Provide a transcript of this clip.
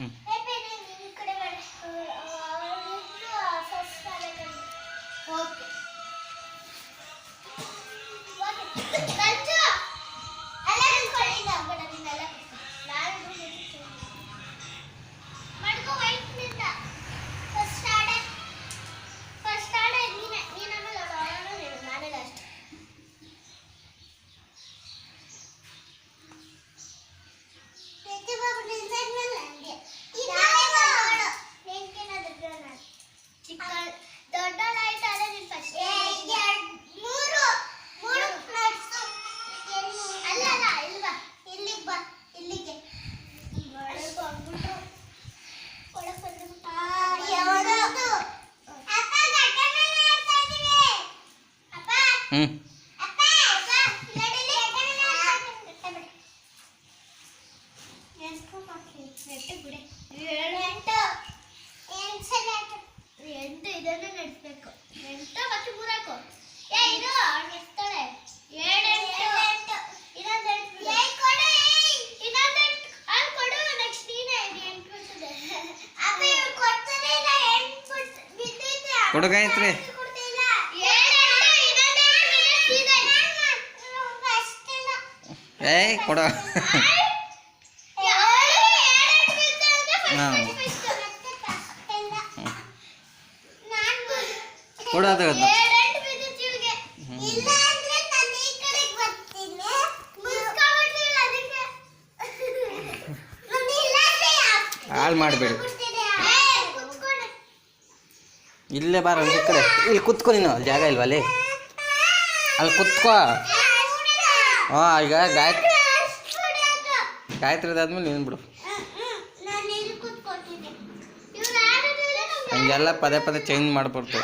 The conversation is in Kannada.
ಹ್ಞೂ ಹ್ಞೂ ಕೊಡು ಗಾಯತ್ರಿ. ಏಯ್ ಕೊಡು. ಹಾಂ ಕೊಡೋದು ಹಾಳು ಮಾಡಬೇಡಿ. ಇಲ್ಲೇ ಬಾರ ಒಂದು ಕಡೆ ಇಲ್ಲಿ ಕುತ್ಕೊ. ನೀನು ಅಲ್ಲಿ ಜಾಗ ಇಲ್ವಾ? ಅಲ್ಲಿ ಕುತ್ಕೋ. ಹಾಂ ಈಗ ಗಾಯತ್ರಿ ಅದಾದ್ಮೇಲೆ ನೀನು ಬಿಡು. ಹಂಗೆಲ್ಲ ಪದೇ ಪದೇ ಚೇಂಜ್ ಮಾಡ್ಬಿಡ್ತು.